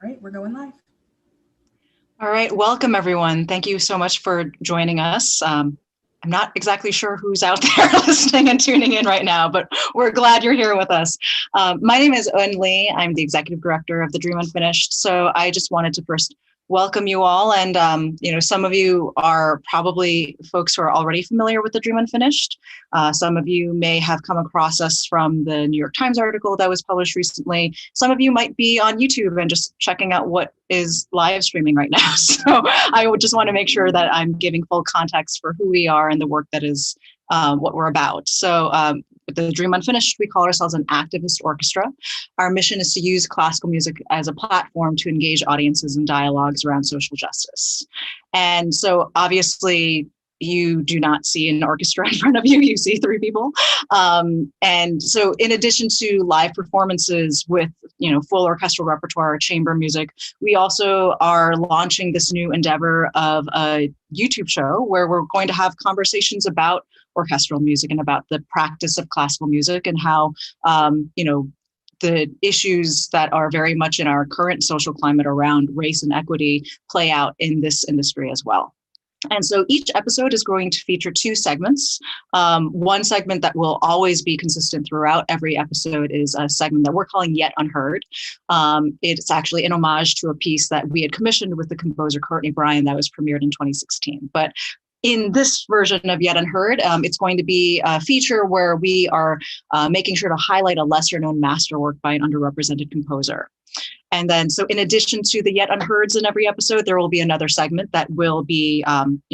All right, we're going live. All right, welcome everyone. Thank you so much for joining us. I'm not exactly sure who's out there listening and tuning in right now, but we're glad you're here with us. My name is Eun Lee. I'm the executive director of the Dream Unfinished. So I just wanted to first welcome you all. And, some of you are probably folks who are already familiar with the Dream Unfinished. Some of you may have come across us from the New York Times article that was published recently. Some of you might be on YouTube and just checking out what is live streaming right now. So I would just want to make sure that I'm giving full context for who we are and the work that is what we're about. So with the Dream Unfinished, we call ourselves an activist orchestra. Our mission is to use classical music as a platform to engage audiences in dialogues around social justice. And so obviously, you do not see an orchestra in front of you, you see three people. And so in addition to live performances with, full orchestral repertoire, chamber music, we also are launching this new endeavor of a YouTube show where we're going to have conversations about orchestral music and about the practice of classical music and how, the issues that are very much in our current social climate around race and equity play out in this industry as well. And so each episode is going to feature two segments. One segment that will always be consistent throughout every episode is a segment that we're calling Yet Unheard. It's actually an homage to a piece that we had commissioned with the composer Courtney Bryan that was premiered in 2016. But in this version of Yet Unheard, it's going to be a feature where we are making sure to highlight a lesser known masterwork by an underrepresented composer. And then, so in addition to the Yet Unheards in every episode, there will be another segment that will be,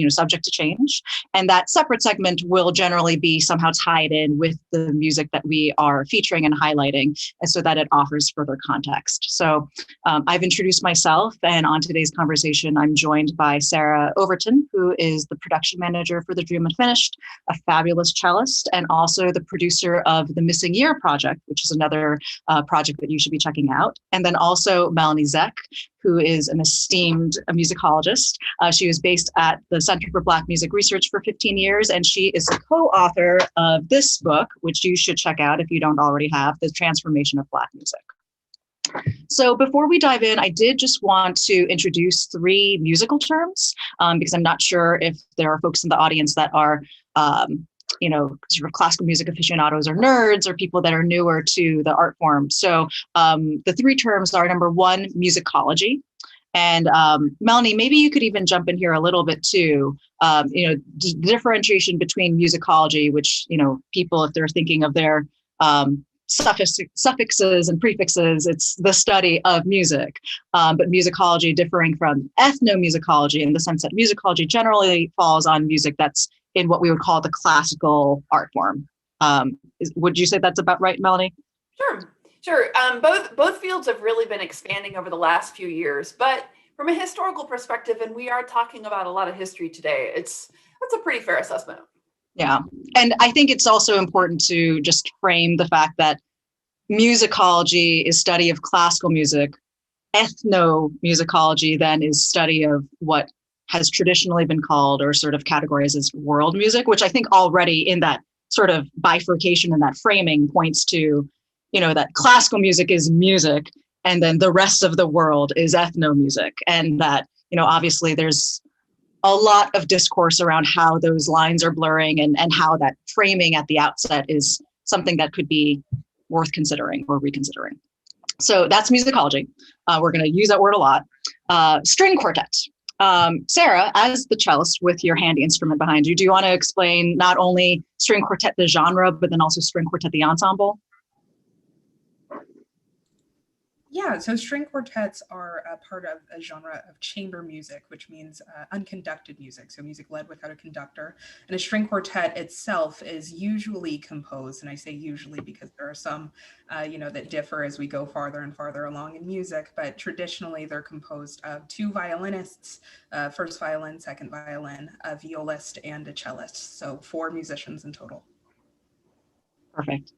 subject to change. And that separate segment will generally be somehow tied in with the music that we are featuring and highlighting, and so that it offers further context. So I've introduced myself, and on today's conversation, I'm joined by Sarah Overton, who is the production manager for the Dream Unfinished, a fabulous cellist, and also the producer of the Missing Year project, which is another project that you should be checking out. And then also Melanie Zeck, who is an esteemed musicologist. She was based at the Center for Black Music Research for 15 years, and she is a co-author of this book, which you should check out if you don't already have, The Transformation of Black Music. So before we dive in, I did just want to introduce three musical terms, because I'm not sure if there are folks in the audience that are sort of classical music aficionados or nerds or people that are newer to the art form. So the three terms are, number one, musicology. And Melanie, maybe you could even jump in here a little bit too. Differentiation between musicology, which, people, if they're thinking of their suffixes and prefixes, it's the study of music. But musicology differing from ethnomusicology in the sense that musicology generally falls on music that's in what we would call the classical art form. Would you say that's about right, Melanie? Sure. Both fields have really been expanding over the last few years, but from a historical perspective, and we are talking about a lot of history today, that's a pretty fair assessment. Yeah, and I think it's also important to just frame the fact that musicology is study of classical music. Ethnomusicology then is study of what has traditionally been called or sort of categorized as world music, which I think already in that sort of bifurcation and that framing points to, that classical music is music and then the rest of the world is ethnomusic. And that, obviously there's a lot of discourse around how those lines are blurring and how that framing at the outset is something that could be worth considering or reconsidering. So that's musicology. We're going to use that word a lot. String quartet. Sarah, as the cellist with your handy instrument behind you, do you want to explain not only string quartet, the genre, but then also string quartet, the ensemble? Yeah, so string quartets are a part of a genre of chamber music, which means unconducted music, so music led without a conductor. And a string quartet itself is usually composed, and I say usually because there are some, that differ as we go farther and farther along in music, but traditionally they're composed of two violinists, first violin, second violin, a violist, and a cellist, so 4 musicians in total. Perfect.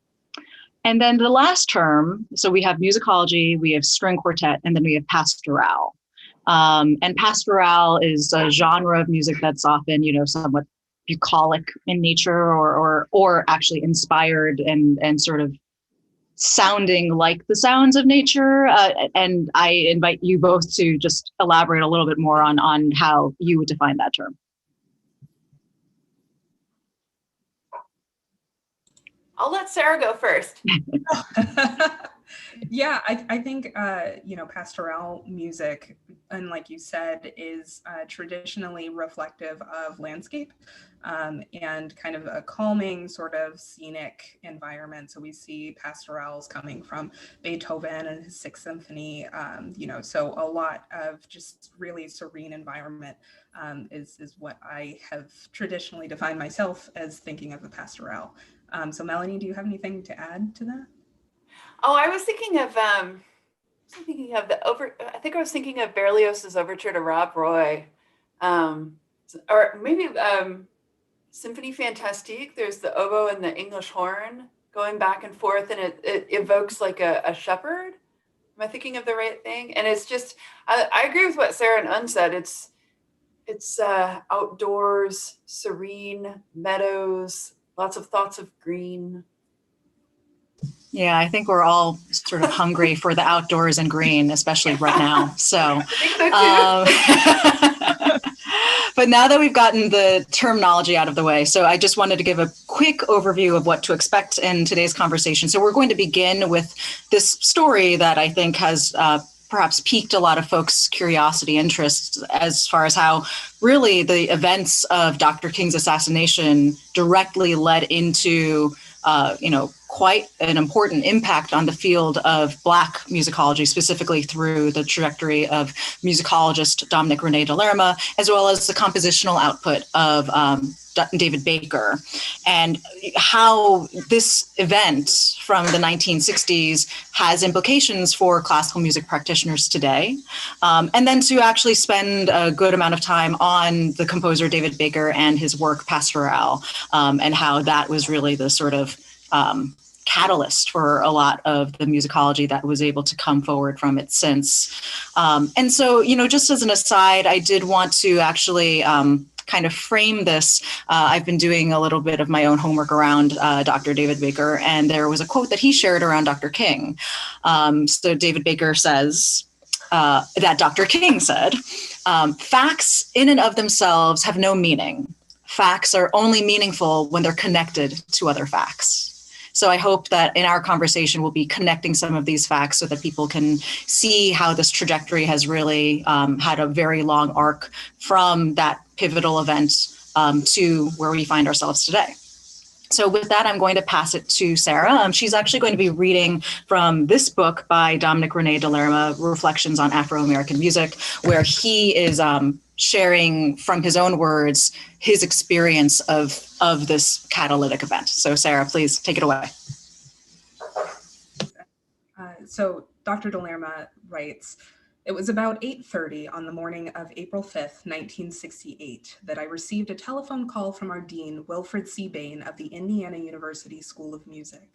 And then the last term, so we have musicology, we have string quartet, and then we have pastoral. And pastoral is a genre of music that's often, somewhat bucolic in nature or actually inspired and sort of sounding like the sounds of nature. And I invite you both to just elaborate a little bit more on how you would define that term. I'll let Sarah go first. Yeah, I think, pastoral music, and like you said, is traditionally reflective of landscape and kind of a calming sort of scenic environment. So we see pastorals coming from Beethoven and his Sixth Symphony, so a lot of just really serene environment is what I have traditionally defined myself as thinking of a pastoral. So Melanie, do you have anything to add to that? Oh, I was thinking of I think I was thinking of Berlioz's Overture to Rob Roy, or maybe Symphonie Fantastique. There's the oboe and the English horn going back and forth, and it evokes like a shepherd. Am I thinking of the right thing? And it's just, I agree with what Sarah and Un said. It's outdoors, serene, meadows, lots of thoughts of green. Yeah, I think we're all sort of hungry for the outdoors and green, especially right now. So, but now that we've gotten the terminology out of the way, so I just wanted to give a quick overview of what to expect in today's conversation. So we're going to begin with this story that I think has perhaps piqued a lot of folks' curiosity, interest, as far as how really the events of Dr. King's assassination directly led into quite an important impact on the field of Black musicology, specifically through the trajectory of musicologist Dominique Rene De Lerma, as well as the compositional output of David Baker, and how this event from the 1960s has implications for classical music practitioners today. And then to actually spend a good amount of time on the composer David Baker and his work Pastoral, and how that was really the sort of catalyst for a lot of the musicology that was able to come forward from it since. And so, just as an aside, I did want to actually kind of frame this. I've been doing a little bit of my own homework around Dr. David Baker, and there was a quote that he shared around Dr. King. So David Baker says that Dr. King said, facts in and of themselves have no meaning. Facts are only meaningful when they're connected to other facts. So I hope that in our conversation, we'll be connecting some of these facts so that people can see how this trajectory has really had a very long arc from that pivotal event to where we find ourselves today. So with that, I'm going to pass it to Sarah. She's actually going to be reading from this book by Dominique Rene De Lerma, Reflections on Afro-American Music, where he is sharing from his own words his experience of this catalytic event. So Sarah, please take it away. So Dr. De Lerma writes, "It was about 8:30 on the morning of April 5th, 1968, that I received a telephone call from our dean, Wilfred C. Bain of the Indiana University School of Music.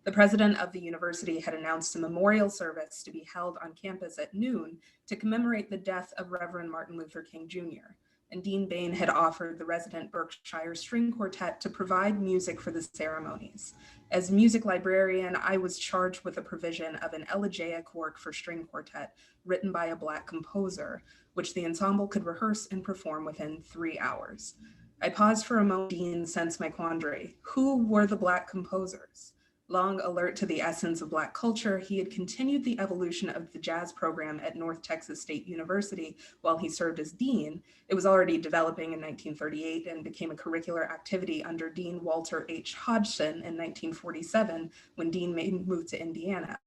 The president of the university had announced a memorial service to be held on campus at noon to commemorate the death of Reverend Martin Luther King Jr., and Dean Bain had offered the resident Berkshire String Quartet to provide music for the ceremonies. As music librarian, I was charged with the provision of an elegiac work for string quartet written by a Black composer, which the ensemble could rehearse and perform within 3 hours. I paused for a moment. Dean sensed my quandary. Who were the Black composers? Long alert to the essence of Black culture, he had continued the evolution of the jazz program at North Texas State University while he served as dean. It was already developing in 1938 and became a curricular activity under Dean Walter H. Hodgson in 1947 when Dean Bain moved to Indiana.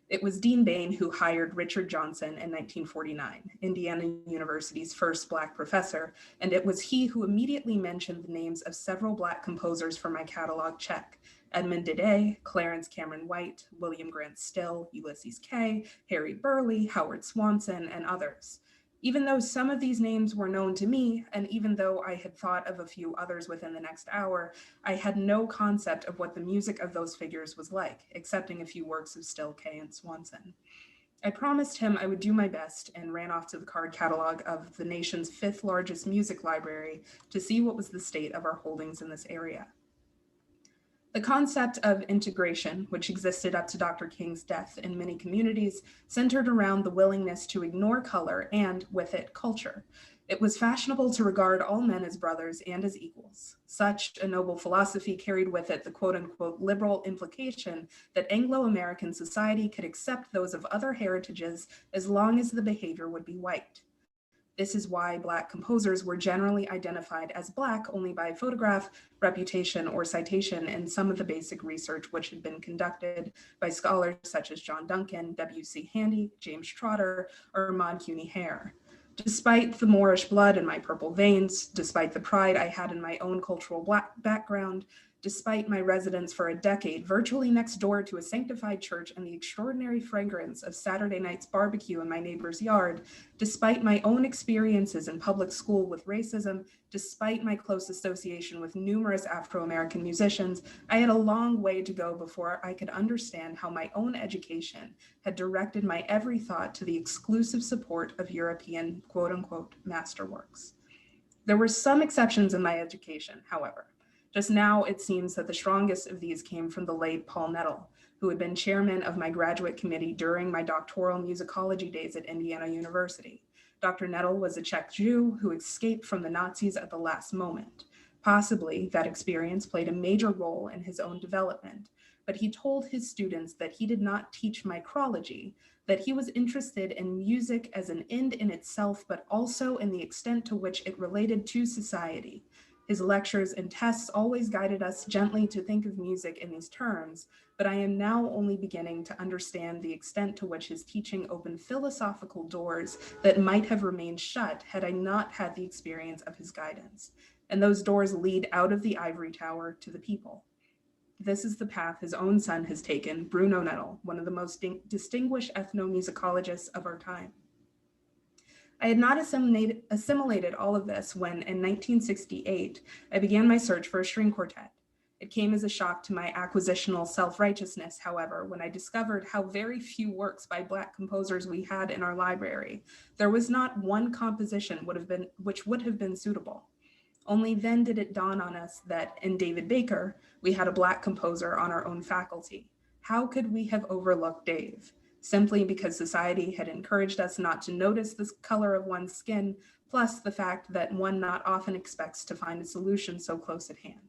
It was Dean Bain who hired Richard Johnson in 1949, Indiana University's first Black professor, and it was he who immediately mentioned the names of several Black composers for my catalog check: Edmund Dede, Clarence Cameron White, William Grant Still, Ulysses Kay, Harry Burleigh, Howard Swanson, and others. Even though some of these names were known to me, and even though I had thought of a few others within the next hour, I had no concept of what the music of those figures was like, excepting a few works of Still, Kay, and Swanson. I promised him I would do my best and ran off to the card catalog of the nation's 5th largest music library to see what was the state of our holdings in this area. The The concept of integration, which existed up to Dr. King's death in many communities, centered around the willingness to ignore color and, with it, culture. It was fashionable to regard all men as brothers and as equals. Such a noble philosophy carried with it the quote-unquote liberal implication that Anglo-American society could accept those of other heritages as long as the behavior would be white. This is why Black composers were generally identified as Black only by photograph, reputation, or citation in some of the basic research which had been conducted by scholars such as John Duncan, W.C. Handy, James Trotter, or Maud Cuny Hare. Despite the Moorish blood in my purple veins, despite the pride I had in my own cultural Black background, despite my residence for a decade virtually next door to a sanctified church and the extraordinary fragrance of Saturday night's barbecue in my neighbor's yard, despite my own experiences in public school with racism, despite my close association with numerous Afro-American musicians, I had a long way to go before I could understand how my own education had directed my every thought to the exclusive support of European quote-unquote masterworks. There were some exceptions in my education, however. Just now, it seems that the strongest of these came from the late Paul Nettle, who had been chairman of my graduate committee during my doctoral musicology days at Indiana University. Dr. Nettle was a Czech Jew who escaped from the Nazis at the last moment. Possibly, that experience played a major role in his own development, but he told his students that he did not teach micrology, that he was interested in music as an end in itself, but also in the extent to which it related to society. His lectures and tests always guided us gently to think of music in these terms, but I am now only beginning to understand the extent to which his teaching opened philosophical doors that might have remained shut had I not had the experience of his guidance. And those doors lead out of the ivory tower to the people. This is the path his own son has taken, Bruno Nettle, one of the most distinguished ethnomusicologists of our time. I had not assimilated all of this when, in 1968, I began my search for a string quartet. It came as a shock to my acquisitional self-righteousness, however, when I discovered how very few works by Black composers we had in our library. There was not one composition which would have been suitable. Only then did it dawn on us that in David Baker, we had a Black composer on our own faculty. How could we have overlooked Dave? Simply because society had encouraged us not to notice the color of one's skin, plus the fact that one not often expects to find a solution so close at hand.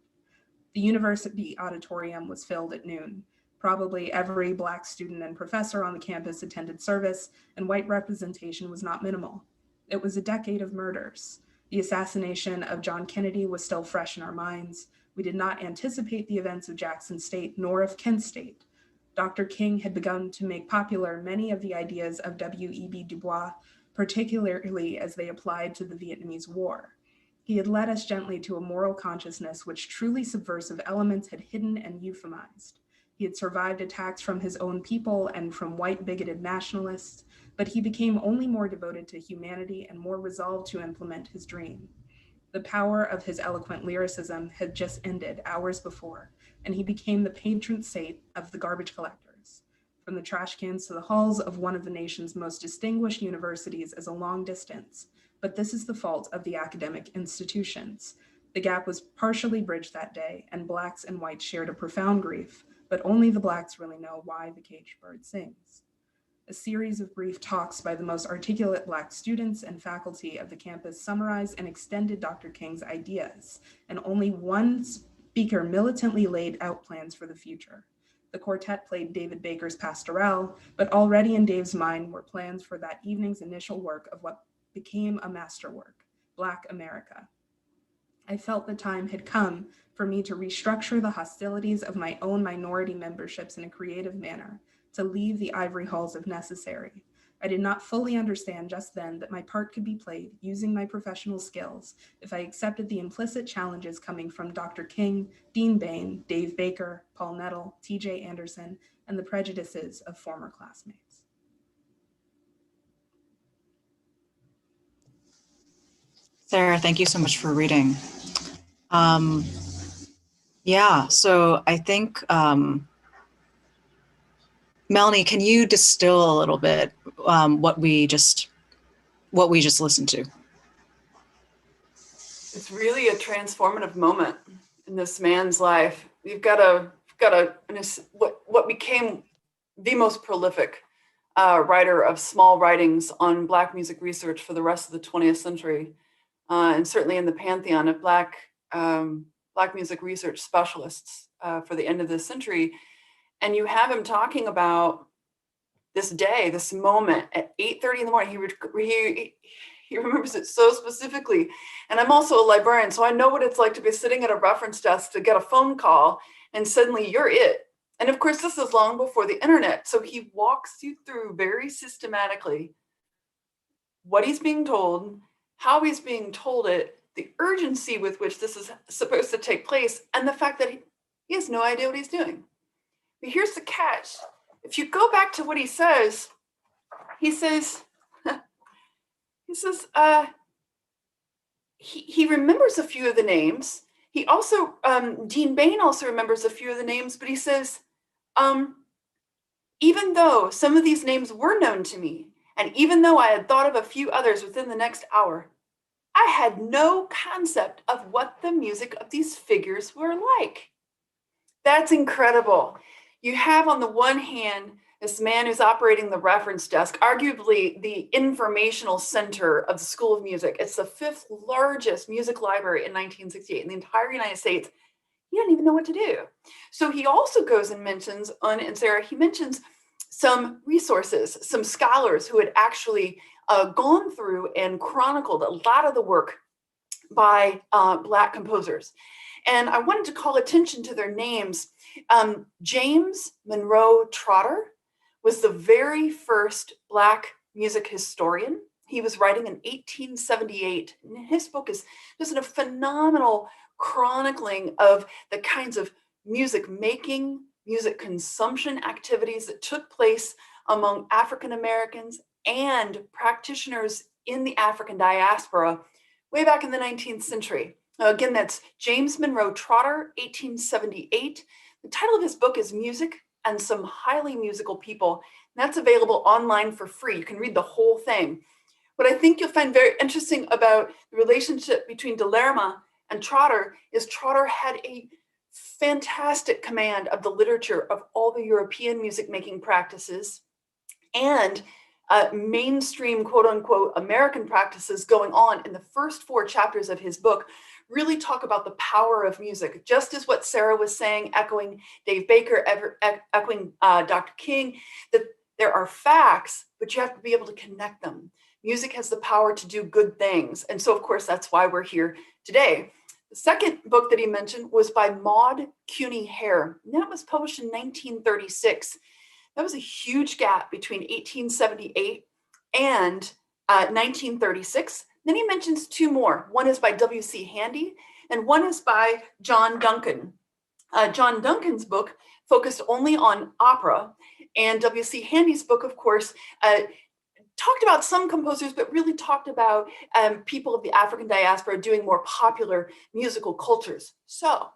The university auditorium was filled at noon. Probably every Black student and professor on the campus attended service, and white representation was not minimal. It was a decade of murders. The assassination of John Kennedy was still fresh in our minds. We did not anticipate the events of Jackson State nor of Kent State. Dr. King had begun to make popular many of the ideas of W.E.B. Du Bois, particularly as they applied to the Vietnamese War. He had led us gently to a moral consciousness which truly subversive elements had hidden and euphemized. He had survived attacks from his own people and from white bigoted nationalists, but he became only more devoted to humanity and more resolved to implement his dream. The power of his eloquent lyricism had just ended hours before, and he became the patron saint of the garbage collectors. From the trash cans to the halls of one of the nation's most distinguished universities is a long distance, but this is the fault of the academic institutions. The gap was partially bridged that day, and Blacks and whites shared a profound grief, but only the Blacks really know why the caged bird sings. A series of brief talks by the most articulate Black students and faculty of the campus summarized and extended Dr. King's ideas, and only one speaker militantly laid out plans for the future. The quartet played David Baker's Pastoral, but already in Dave's mind were plans for that evening's initial work of what became a masterwork, Black America. I felt the time had come for me to restructure the hostilities of my own minority memberships in a creative manner, to leave the ivory halls if necessary. I did not fully understand just then that my part could be played using my professional skills if I accepted the implicit challenges coming from Dr. King, Dean Bain, Dave Baker, Paul Nettle, T.J. Anderson, and the prejudices of former classmates. Sarah, thank you so much for reading. Yeah, so I think, Melanie, can you distill a little bit what we just listened to? It's really a transformative moment in this man's life. You've got to got what became the most prolific writer of small writings on Black music research for the rest of the 20th century, and certainly in the pantheon of Black music research specialists for the end of this century. And you have him talking about this day, this moment at 8:30 in the morning. He remembers it so specifically. And I'm also a librarian, so I know what it's like to be sitting at a reference desk to get a phone call and suddenly you're it. And of course, this is long before the internet. So he walks you through very systematically what he's being told, how he's being told it, the urgency with which this is supposed to take place, and the fact that he has no idea what he's doing. But here's the catch. If you go back to what he says, he says, he remembers a few of the names. He also, Dean Bain also remembers a few of the names, but he says, even though some of these names were known to me, and even though I had thought of a few others within the next hour, I had no concept of what the music of these figures were like. That's incredible. You have on the one hand, this man who's operating the reference desk, arguably the informational center of the School of Music. It's the 5th largest music library in 1968 in the entire United States. He didn't even know what to do. So he also goes and mentions, and Sarah, he mentions some resources, some scholars who had actually gone through and chronicled a lot of the work by Black composers. And I wanted to call attention to their names. James Monroe Trotter was the very first Black music historian. He was writing in 1878. And his book is just a phenomenal chronicling of the kinds of music making, music consumption activities that took place among African Americans and practitioners in the African diaspora way back in the 19th century. Again, that's James Monroe Trotter, 1878. The title of his book is Music and Some Highly Musical People. And that's available online for free. You can read the whole thing. What I think you'll find very interesting about the relationship between De Lerma and Trotter is Trotter had a fantastic command of the literature of all the European music making practices and mainstream, quote unquote, American practices going on in the first 4 chapters of his book really talk about the power of music, just as what Sarah was saying, echoing Dave Baker, echoing Dr. King, that there are facts, but you have to be able to connect them. Music has the power to do good things. And so, of course, that's why we're here today. The second book that he mentioned was by Maud Cuny Hare. And that was published in 1936. That was a huge gap between 1878 and 1936. Then he mentions 2 more. One is by W.C. Handy, and one is by John Duncan. John Duncan's book focused only on opera, and W.C. Handy's book, of course, talked about some composers, but really talked about people of the African diaspora doing more popular musical cultures. So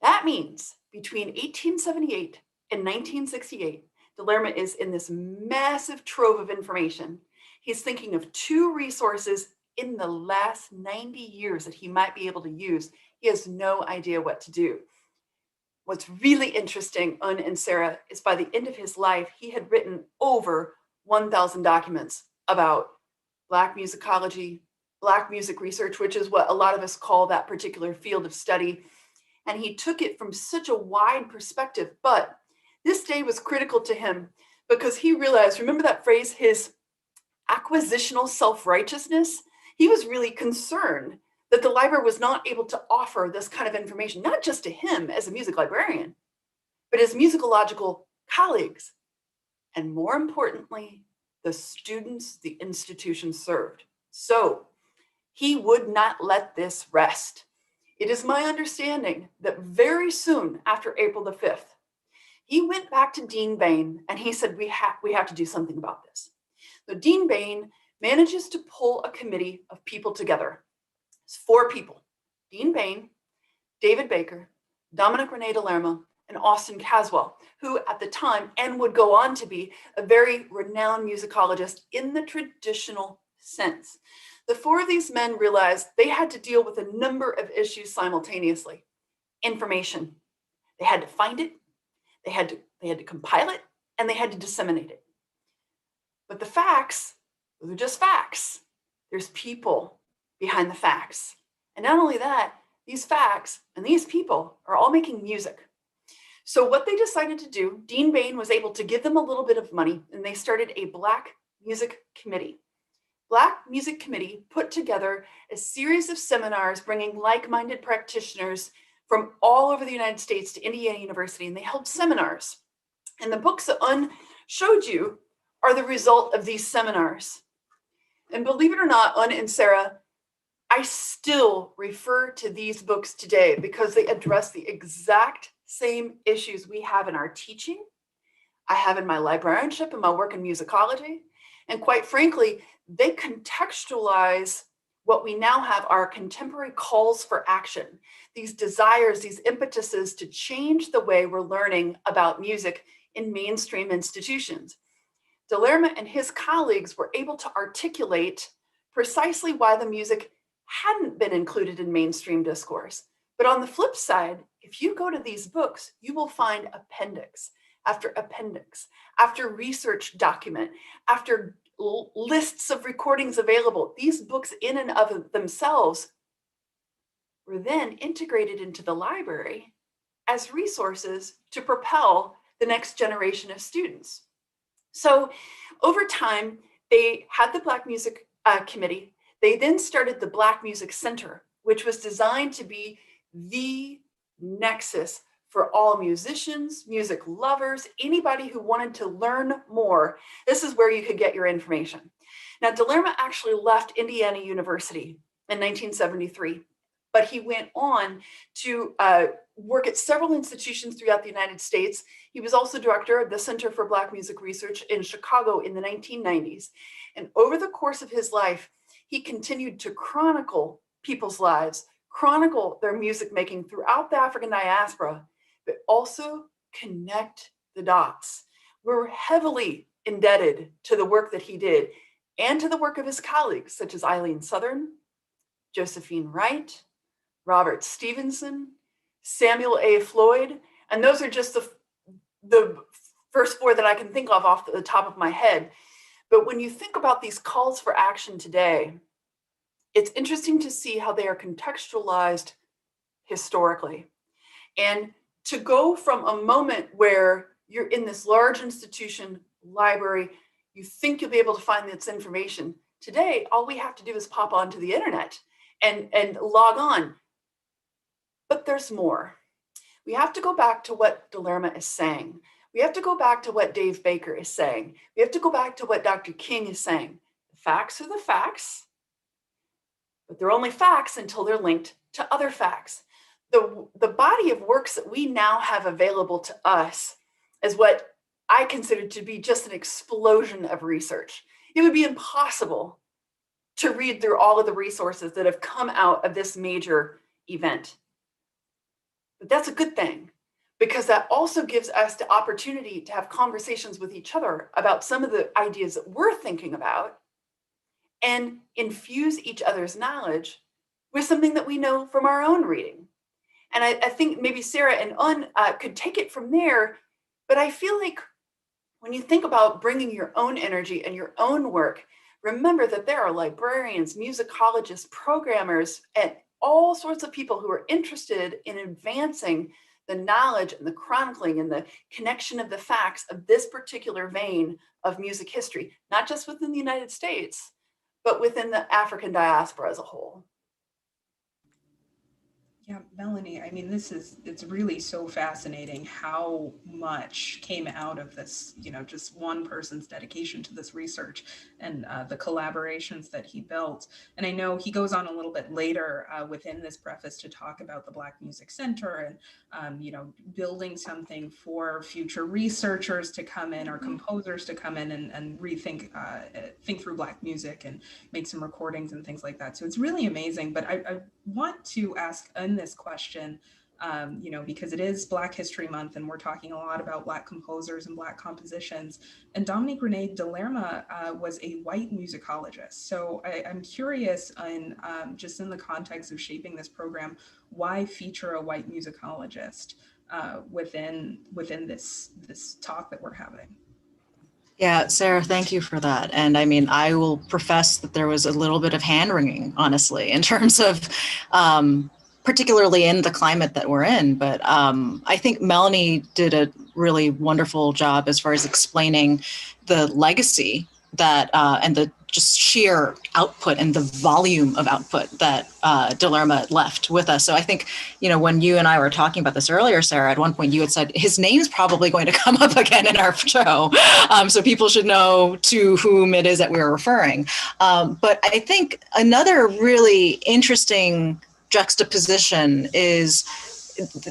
that means between 1878 and 1968, De Lerma is in this massive trove of information. He's thinking of 2 resources in the last 90 years that he might be able to use. He has no idea what to do. What's really interesting, Un and Sarah, is by the end of his life, he had written over 1,000 documents about Black musicology, Black music research, which is what a lot of us call that particular field of study. And he took it from such a wide perspective. But this day was critical to him because he realized, remember that phrase, his acquisitional self-righteousness? He was really concerned that the library was not able to offer this kind of information, not just to him as a music librarian, but his musicological colleagues, and more importantly, the students the institution served. So he would not let this rest. It is my understanding that very soon after April the 5th, he went back to Dean Bain and he said, we have to do something about this. So Dean Bain manages to pull a committee of people together. It's 4 people: Dean Bain, David Baker, Dominique Rene De Lerma, and Austin Caswell, who at the time, and would go on to be, a very renowned musicologist in the traditional sense. The 4 of these men realized they had to deal with a number of issues simultaneously. Information. They had to find it, they had to compile it, and they had to disseminate it. But the facts, those are just facts. There's people behind the facts. And not only that, these facts and these people are all making music. So what they decided to do, Dean Bain was able to give them a little bit of money, and they started a Black Music Committee. Black Music Committee put together a series of seminars bringing like-minded practitioners from all over the United States to Indiana University, and they held seminars. And the books that Un showed you are the result of these seminars. And believe it or not, Un and Sarah, I still refer to these books today because they address the exact same issues we have in our teaching, I have in my librarianship and my work in musicology. And quite frankly, they contextualize what we now have our contemporary calls for action, these desires, these impetuses to change the way we're learning about music in mainstream institutions. De Lerma and his colleagues were able to articulate precisely why the music hadn't been included in mainstream discourse. But on the flip side, if you go to these books, you will find appendix after research document, after lists of recordings available. These books in and of themselves were then integrated into the library as resources to propel the next generation of students. So over time, they had the Black Music Committee. They then started the Black Music Center, which was designed to be the nexus for all musicians, music lovers, anybody who wanted to learn more. This is where you could get your information. Now, De Lerma actually left Indiana University in 1973, but he went on to work at several institutions throughout the United States. He was also director of the Center for Black Music Research in Chicago in the 1990s. And over the course of his life, he continued to chronicle people's lives, chronicle their music making throughout the African diaspora, but also connect the dots. We're heavily indebted to the work that he did and to the work of his colleagues, such as Eileen Southern, Josephine Wright, Robert Stevenson, Samuel A. Floyd, and those are just the first four that I can think of off the top of my head. But when you think about these calls for action today, it's interesting to see how they are contextualized historically. And to go from a moment where you're in this large institution, library, you think you'll be able to find this information. Today, all we have to do is pop onto the internet and log on. But there's more. We have to go back to what De Lerma is saying. We have to go back to what Dave Baker is saying. We have to go back to what Dr. King is saying. The facts are the facts, but they're only facts until they're linked to other facts. The body of works that we now have available to us is what I consider to be just an explosion of research. It would be impossible to read through all of the resources that have come out of this major event. But that's a good thing, because that also gives us the opportunity to have conversations with each other about some of the ideas that we're thinking about and infuse each other's knowledge with something that we know from our own reading. And I think maybe Sarah and Un could take it from there, but I feel like when you think about bringing your own energy and your own work, remember that there are librarians, musicologists, programmers, and all sorts of people who are interested in advancing the knowledge and the chronicling and the connection of the facts of this particular vein of music history, not just within the United States, but within the African diaspora as a whole. Yeah, Melanie, I mean, it's really so fascinating how much came out of this, just one person's dedication to this research and the collaborations that he built. And I know he goes on a little bit later within this preface to talk about the Black Music Center and, building something for future researchers to come in or composers to come in and rethink, think through Black music and make some recordings and things like that. So it's really amazing. But I want to ask this question, because it is Black History Month and we're talking a lot about Black composers and Black compositions. And Dominique Rene De Lerma was a white musicologist. So I'm curious just in the context of shaping this program, why feature a white musicologist? within this talk that we're having. Yeah, Sarah, thank you for that. And I mean, I will profess that there was a little bit of hand wringing, honestly, in terms of particularly in the climate that we're in. But I think Melanie did a really wonderful job as far as explaining the legacy that and the just sheer output and the volume of output that De Lerma left with us. So I think, you know, when you and I were talking about this earlier, Sarah, at one point you had said his name's probably going to come up again in our show. So people should know to whom it is that we're referring. But I think another really interesting juxtaposition is,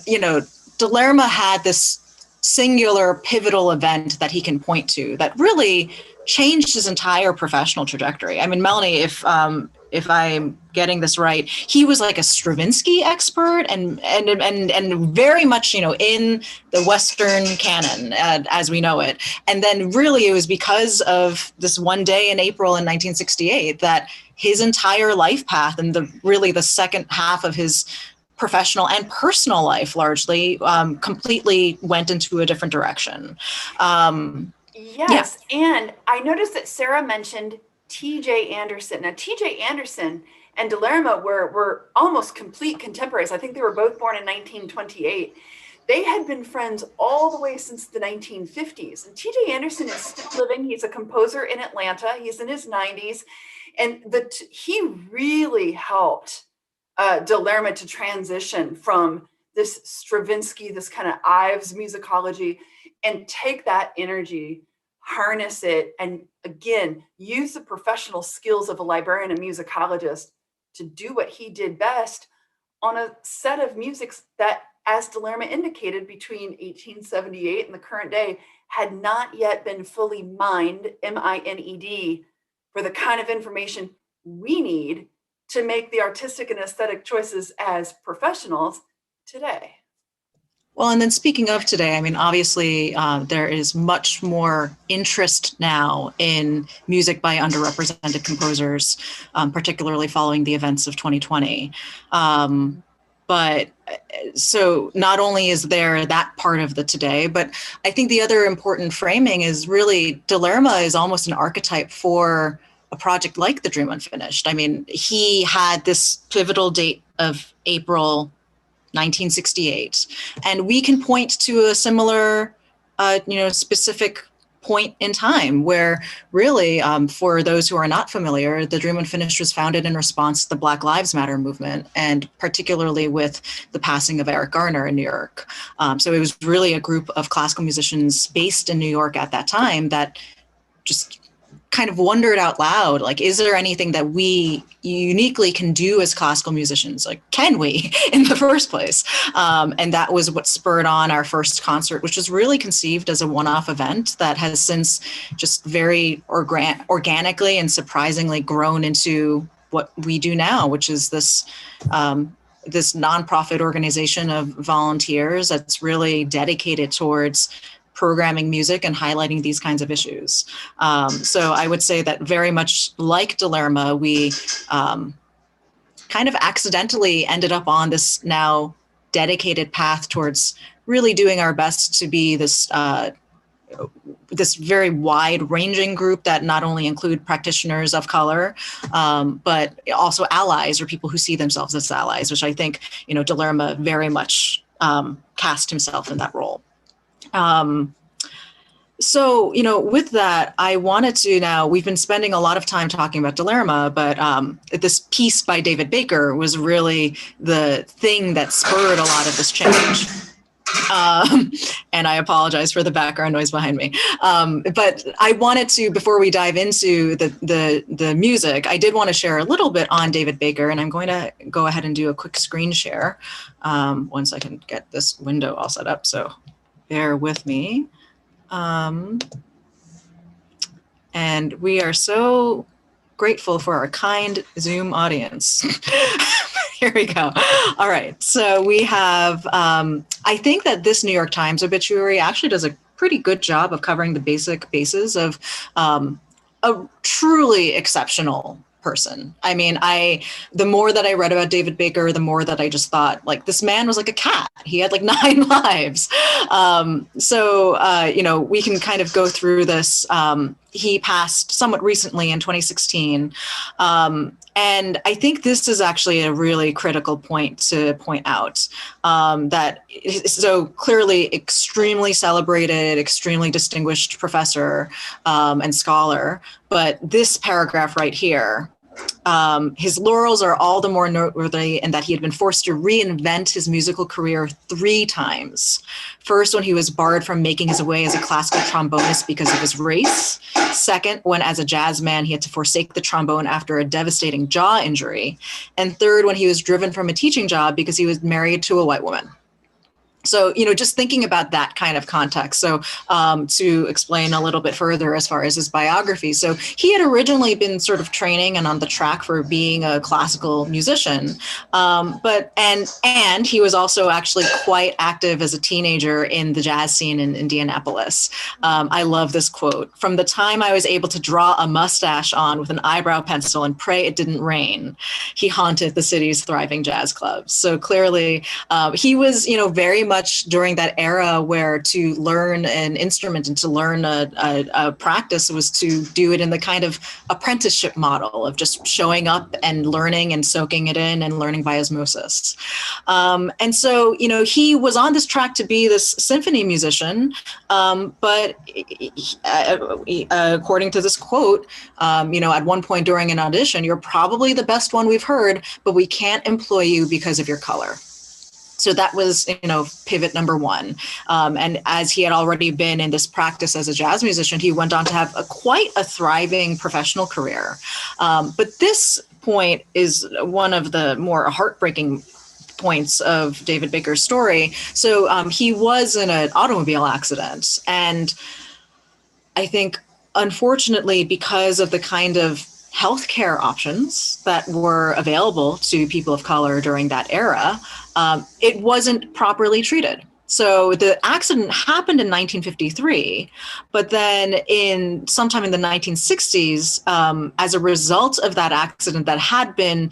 you know, De Lerma had this singular pivotal event that he can point to that really changed his entire professional trajectory. I mean, Melanie, if I'm getting this right, he was like a Stravinsky expert and very much, you know, in the Western canon as we know it. And then really it was because of this one day in April in 1968 that his entire life path and the second half of his professional and personal life largely completely went into a different direction. Yes, yeah. And I noticed that Sarah mentioned T.J. Anderson. Now, T.J. Anderson and De Lerma were almost complete contemporaries. I think they were both born in 1928. They had been friends all the way since the 1950s. And T.J. Anderson is still living. He's a composer in Atlanta. He's in his 90s. And he really helped De Lerma to transition from this Stravinsky, this kind of Ives musicology, and take that energy, harness it, and again, use the professional skills of a librarian and musicologist to do what he did best on a set of musics that, as De Lerma indicated, between 1878 and the current day, had not yet been fully mined, M-I-N-E-D, for the kind of information we need to make the artistic and aesthetic choices as professionals today. Well, and then speaking of today, I mean, obviously there is much more interest now in music by underrepresented composers, particularly following the events of 2020. But so not only is there that part of the today, but I think the other important framing is really De Lerma is almost an archetype for a project like The Dream Unfinished. I mean, he had this pivotal date of April 1968, and we can point to a similar, specific point in time where really, for those who are not familiar, The Dream Unfinished was founded in response to the Black Lives Matter movement, and particularly with the passing of Eric Garner in New York. So it was really a group of classical musicians based in New York at that time that just kind of wondered out loud, like, is there anything that we uniquely can do as classical musicians? Like, can we in the first place? And that was what spurred on our first concert, which was really conceived as a one-off event that has since just very organically and surprisingly grown into what we do now, which is this this nonprofit organization of volunteers that's really dedicated towards programming music and highlighting these kinds of issues. So I would say that very much like De Lerma, we kind of accidentally ended up on this now dedicated path towards really doing our best to be this this very wide-ranging group that not only include practitioners of color, but also allies or people who see themselves as allies, which I think, De Lerma very much cast himself in that role. So, with that, I wanted to now, we've been spending a lot of time talking about De Lerma, but this piece by David Baker was really the thing that spurred a lot of this change. And I apologize for the background noise behind me. But I wanted to, before we dive into the music, I did want to share a little bit on David Baker, and I'm going to go ahead and do a quick screen share once I can get this window all set up. So bear with me. And we are so grateful for our kind Zoom audience. Here we go. All right. So we have, I think that this New York Times obituary actually does a pretty good job of covering the basic bases of a truly exceptional person. I mean, the more that I read about David Baker, the more that I just thought, like, this man was like a cat. He had like 9 lives. We can kind of go through this. He passed somewhat recently in 2016. And I think this is actually a really critical point to point out, that so clearly extremely celebrated, extremely distinguished professor and scholar. But this paragraph right here, his laurels are all the more noteworthy in that he had been forced to reinvent his musical career 3 times. First, when he was barred from making his way as a classical trombonist because of his race. Second, when as a jazz man, he had to forsake the trombone after a devastating jaw injury. And third, when he was driven from a teaching job because he was married to a white woman. So, just thinking about that kind of context. So to explain a little bit further as far as his biography. So he had originally been sort of training and on the track for being a classical musician. And he was also actually quite active as a teenager in the jazz scene in Indianapolis. I love this quote: "From the time I was able to draw a mustache on with an eyebrow pencil and pray it didn't rain, he haunted the city's thriving jazz clubs." So clearly he was, very much during that era where to learn an instrument and to learn a practice was to do it in the kind of apprenticeship model of just showing up and learning and soaking it in and learning by osmosis. And so, he was on this track to be this symphony musician, but according to this quote, at one point during an audition, "You're probably the best one we've heard, but we can't employ you because of your color." So that was, pivot number 1. And as he had already been in this practice as a jazz musician, he went on to have quite a thriving professional career. But this point is one of the more heartbreaking points of David Baker's story. So he was in an automobile accident. And I think, unfortunately, because of the kind of healthcare options that were available to people of color during that era, it wasn't properly treated. So the accident happened in 1953, but then sometime in the 1960s, as a result of that accident that had been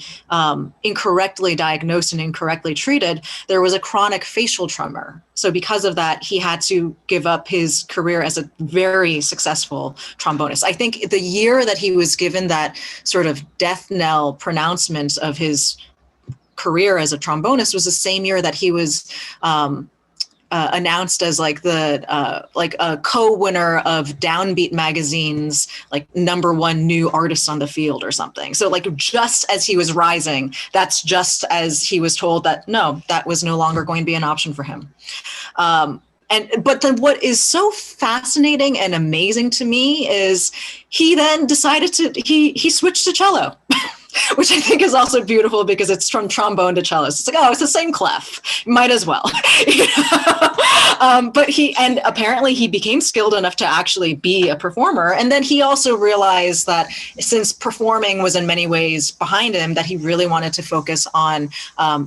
incorrectly diagnosed and incorrectly treated, there was a chronic facial tremor. So because of that, he had to give up his career as a very successful trombonist. I think the year that he was given that sort of death knell pronouncement of his career as a trombonist was the same year that he was announced as a co-winner of Downbeat magazine's #1 new artist on the field or something. So just as he was rising, that's just as he was told that no, that was no longer going to be an option for him. But then what is so fascinating and amazing to me is he then decided he switched to cello. Which I think is also beautiful because it's from trombone to cellist. It's it's the same clef. Might as well. But apparently he became skilled enough to actually be a performer. And then he also realized that since performing was in many ways behind him, that he really wanted to focus on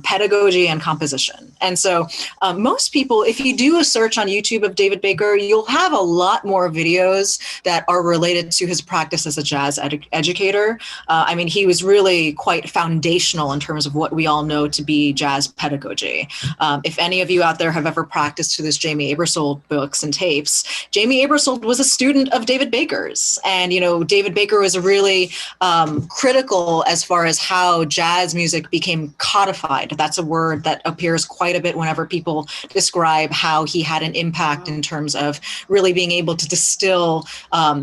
pedagogy and composition. And so most people, if you do a search on YouTube of David Baker, you'll have a lot more videos that are related to his practice as a jazz educator. He was really quite foundational in terms of what we all know to be jazz pedagogy. If any of you out there have ever practiced to this Jamie Aebersold books and tapes, Jamie Aebersold was a student of David Baker's. And, David Baker was really critical as far as how jazz music became codified. That's a word that appears quite a bit whenever people describe how he had an impact in terms of really being able to distill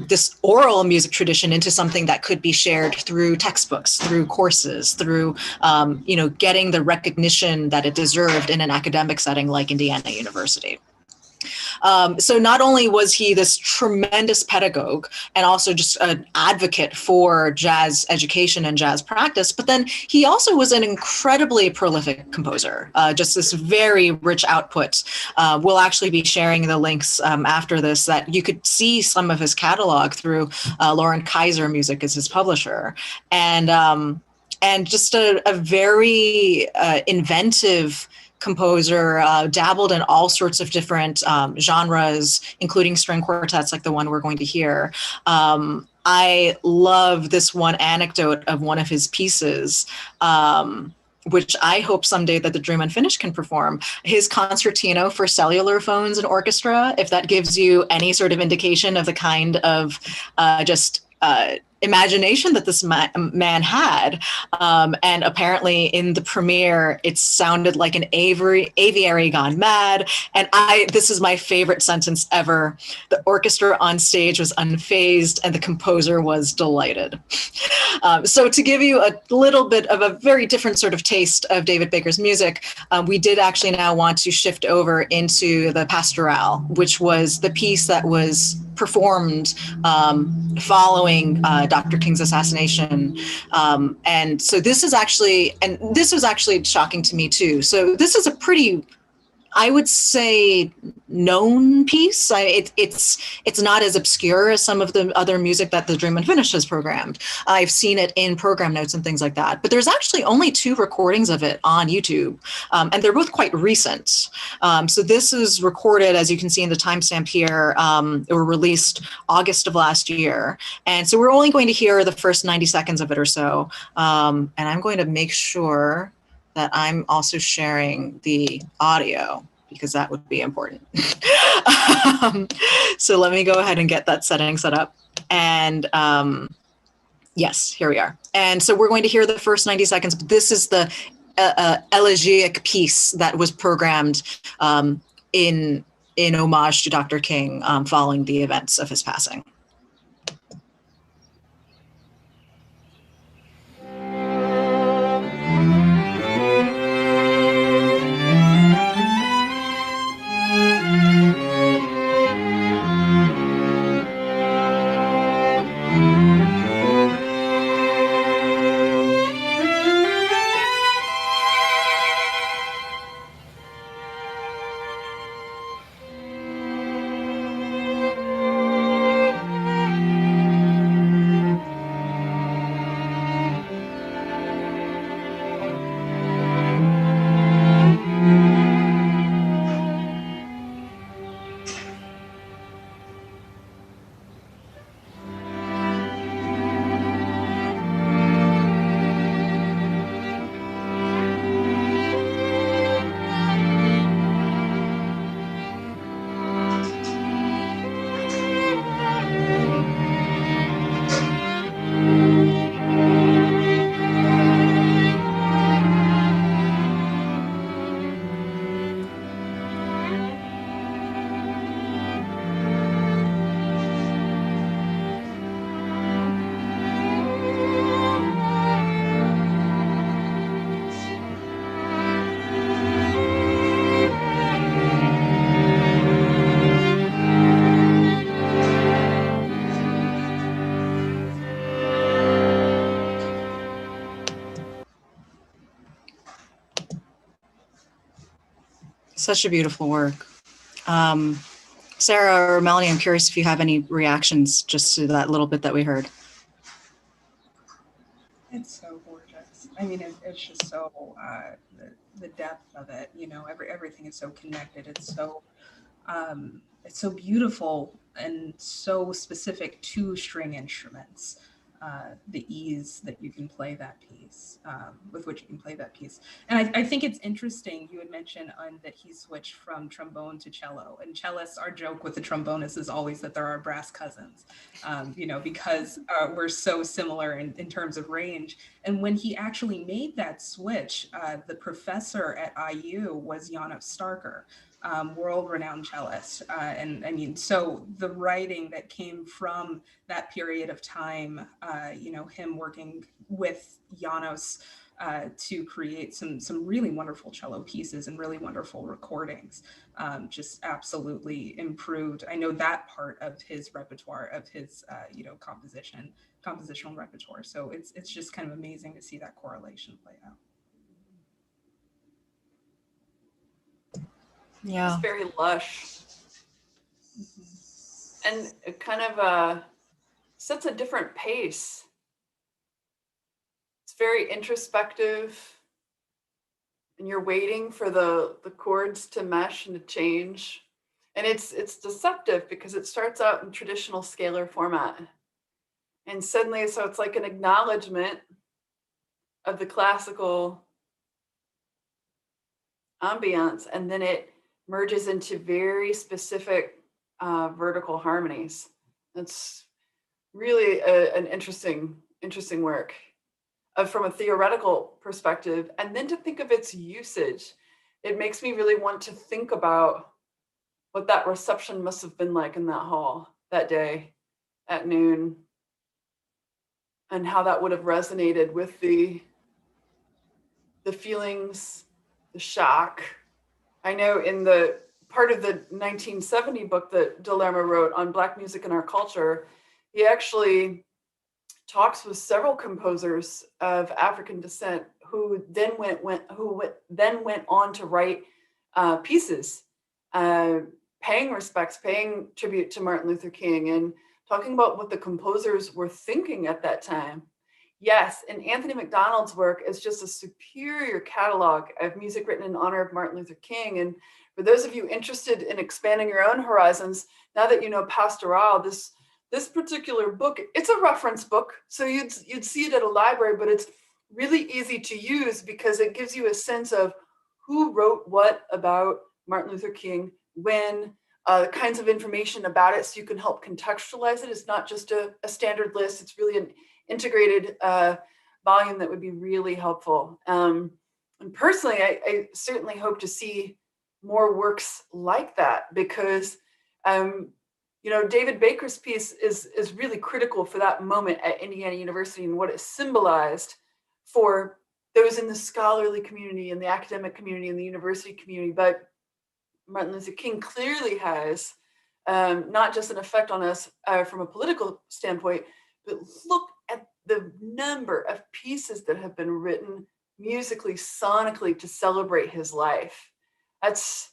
this oral music tradition into something that could be shared through textbooks, through courses, through, getting the recognition that it deserved in an academic setting like Indiana University. So not only was he this tremendous pedagogue and also just an advocate for jazz education and jazz practice, but then he also was an incredibly prolific composer, just this very rich output. We'll actually be sharing the links after this that you could see some of his catalog through Lauren Kaiser Music as his publisher. And just a very inventive composer, dabbled in all sorts of different genres, including string quartets like the one we're going to hear. I love this one anecdote of one of his pieces, which I hope someday that the Dream Unfinished can perform. His concertino for cellular phones and orchestra, if that gives you any sort of indication of the kind of imagination that this man had. And apparently in the premiere, it sounded like an aviary gone mad. And this is my favorite sentence ever. The orchestra on stage was unfazed and the composer was delighted. So to give you a little bit of a very different sort of taste of David Baker's music, we did actually now want to shift over into the Pastoral, which was the piece that was performed following Dr. King's assassination. And so this is actually, and this was actually shocking to me too. So this is a pretty, I would say, known piece. It's not as obscure as some of the other music that the Dream Unfinished has programmed. I've seen it in program notes and things like that, but there's actually only 2 recordings of it on YouTube, and they're both quite recent. So this is recorded, as you can see in the timestamp here, it were released August of last year. And so we're only going to hear the first 90 seconds of it or so. And I'm going to make sure that I'm also sharing the audio because that would be important. So let me go ahead and get that setting set up. And yes, here we are. And so we're going to hear the first 90 seconds, but this is the elegiac piece that was programmed in homage to Dr. King following the events of his passing. Such a beautiful work. Sarah or Melanie, I'm curious if you have any reactions just to that little bit that we heard. It's so gorgeous. I mean, it's just so, the depth of it, you know, everything is so connected. It's so beautiful and so specific to string instruments. The ease that you can play that piece, with which you can play that piece. And I think it's interesting, you had mentioned that he switched from trombone to cello. And cellists, our joke with the trombonists is always that they're our brass cousins, you know, because we're so similar in terms of range. And when he actually made that switch, the professor at IU was Janos Starker, world-renowned cellist. And I mean, so the writing that came from that period of time, you know, him working with Janos to create some really wonderful cello pieces and really wonderful recordings, just absolutely improved. I know that part of his repertoire, of his, you know, compositional repertoire. So it's just kind of amazing to see that correlation play out. Yeah. It's very lush. And it kind of sets a different pace. It's very introspective. and you're waiting for the chords to mesh and to change. And it's deceptive because it starts out in traditional scalar format. And suddenly, so it's like an acknowledgement of the classical ambiance, and then it merges into very specific vertical harmonies. It's really an interesting work from a theoretical perspective. And then to think of its usage, it makes me really want to think about what that reception must have been like in that hall that day at noon, and how that would have resonated with the feelings, the shock. I know in the part of the 1970 book that De Lerma wrote on Black music and our culture, he actually talks with several composers of African descent who then went on to write pieces, paying respects, paying tribute to Martin Luther King, and talking about what the composers were thinking at that time. Yes, and Anthony McDonald's work is just a superior catalog of music written in honor of Martin Luther King. And for those of you interested in expanding your own horizons, now that you know Pastoral, this particular book, it's a reference book. So you'd see it at a library, but it's really easy to use because it gives you a sense of who wrote what about Martin Luther King, when, the kinds of information about it, so you can help contextualize it. It's not just a standard list. It's really an integrated volume that would be really helpful. And personally, I certainly hope to see more works like that, because David Baker's piece is really critical for that moment at Indiana University and what it symbolized for those in the scholarly community and the academic community and the university community. But Martin Luther King clearly has not just an effect on us from a political standpoint, but look at the number of pieces that have been written musically, sonically to celebrate his life. That's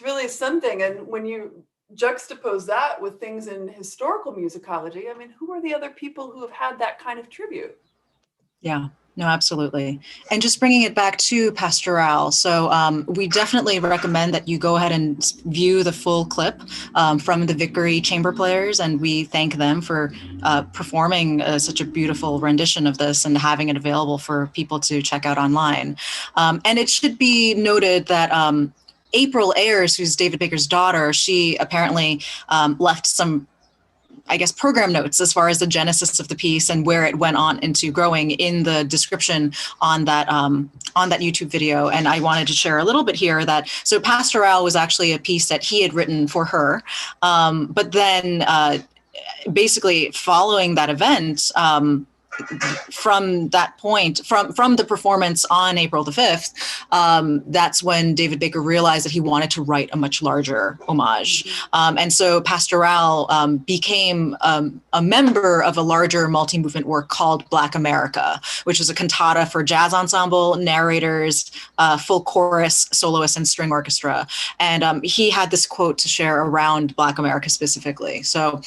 really something. And when you juxtapose that with things in historical musicology, I mean, who are the other people who have had that kind of tribute? Yeah. No, absolutely. And just bringing it back to Pastoral. So we definitely recommend that you go ahead and view the full clip from the Vickery Chamber Players. And we thank them for performing such a beautiful rendition of this and having it available for people to check out online. And it should be noted that April Ayers, who's David Baker's daughter, she apparently left some, I guess, program notes as far as the genesis of the piece and where it went on into growing in the description on that YouTube video. And I wanted to share a little bit here that, so Pastoral was actually a piece that he had written for her. But then basically following that event, from that point, from the performance on April the 5th, that's when David Baker realized that he wanted to write a much larger homage. And so Pastoral became a member of a larger multi-movement work called Black America, which was a cantata for jazz ensemble, narrators, full chorus, soloists, and string orchestra. And he had this quote to share around Black America specifically. So,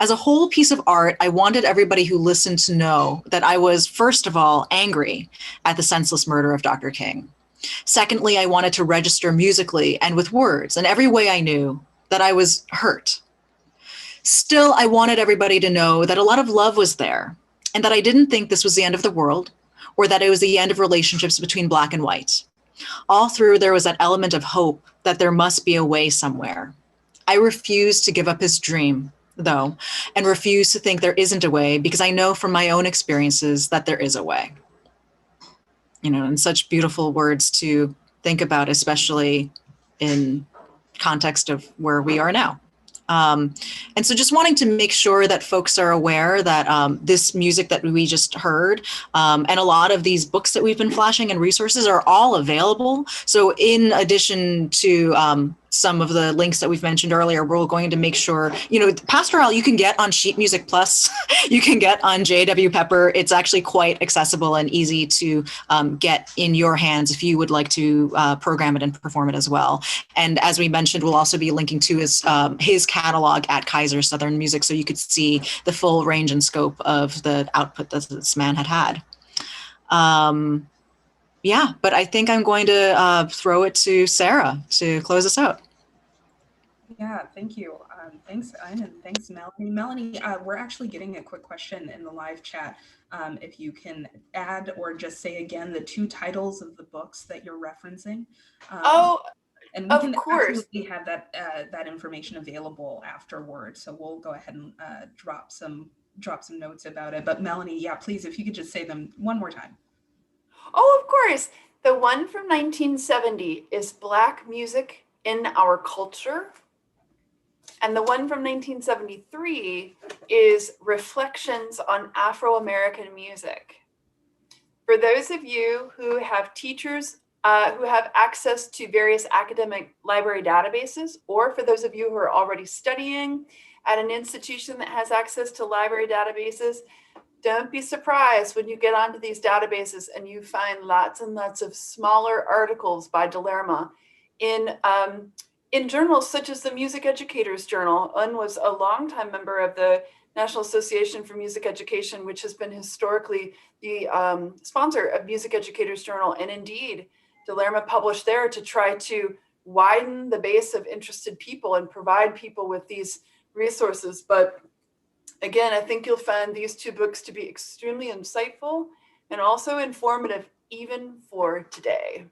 as a whole piece of art, I wanted everybody who listened to know that I was, first of all, angry at the senseless murder of Dr. King. Secondly, I wanted to register musically and with words in every way I knew that I was hurt. Still, I wanted everybody to know that a lot of love was there and that I didn't think this was the end of the world or that it was the end of relationships between Black and white. All through, there was that element of hope that there must be a way somewhere. I refused to give up his dream, though, and refuse to think there isn't a way, because I know from my own experiences that there is a way. And such beautiful words to think about, especially in context of where we are now. And so just wanting to make sure that folks are aware that this music that we just heard and a lot of these books that we've been flashing and resources are all available. So in addition to some of the links that we've mentioned earlier, we're going to make sure, Pastoral you can get on Sheet Music Plus, you can get on J.W. Pepper. It's actually quite accessible and easy to get in your hands if you would like to program it and perform it as well. And as we mentioned, we'll also be linking to his catalog at Kaiser Southern Music, so you could see the full range and scope of the output that this man had. Yeah, but I think I'm going to throw it to Sarah to close us out. Yeah, thank you. Thanks, Anne, and thanks, Melanie. Melanie, we're actually getting a quick question in the live chat. If you can add or just say again the 2 titles of the books that you're referencing. Oh, And we of can course. absolutely have that information available afterward. So we'll go ahead and drop some notes about it. But Melanie, yeah, please, if you could just say them one more time. Oh, of course. The one from 1970 is Black Music in Our Culture. And the one from 1973 is Reflections on Afro-American Music. For those of you who have teachers who have access to various academic library databases, or for those of you who are already studying at an institution that has access to library databases, don't be surprised when you get onto these databases and you find lots and lots of smaller articles by De Lerma in journals such as the Music Educators Journal. Un was a longtime member of the National Association for Music Education, which has been historically the sponsor of Music Educators Journal. And indeed, De Lerma published there to try to widen the base of interested people and provide people with these resources. But again, I think you'll find these 2 books to be extremely insightful and also informative, even for today.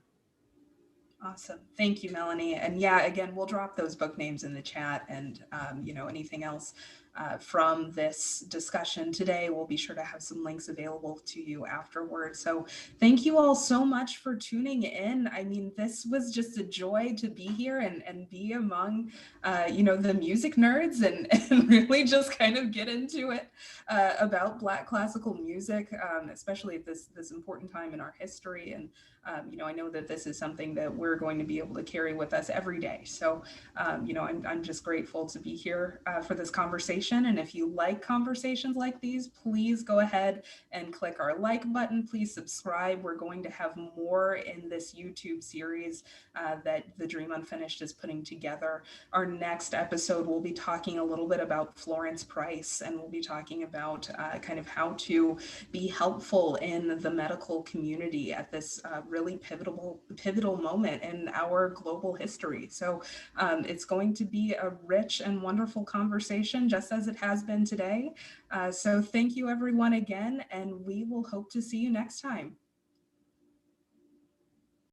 Awesome. Thank you, Melanie. And yeah, again, we'll drop those book names in the chat, and anything else from this discussion today, we'll be sure to have some links available to you afterwards. So thank you all so much for tuning in. I mean, this was just a joy to be here and be among, the music nerds and really just kind of get into it about Black classical music, especially at this important time in our history. And I know that this is something that we're going to be able to carry with us every day. So, I'm just grateful to be here for this conversation. And if you like conversations like these, please go ahead and click our like button. Please subscribe. We're going to have more in this YouTube series that the Dream Unfinished is putting together. Our next episode, we'll be talking a little bit about Florence Price, and we'll be talking about kind of how to be helpful in the medical community at this really pivotal moment in our global history. So it's going to be a rich and wonderful conversation, just as it has been today. So thank you everyone again, and we will hope to see you next time.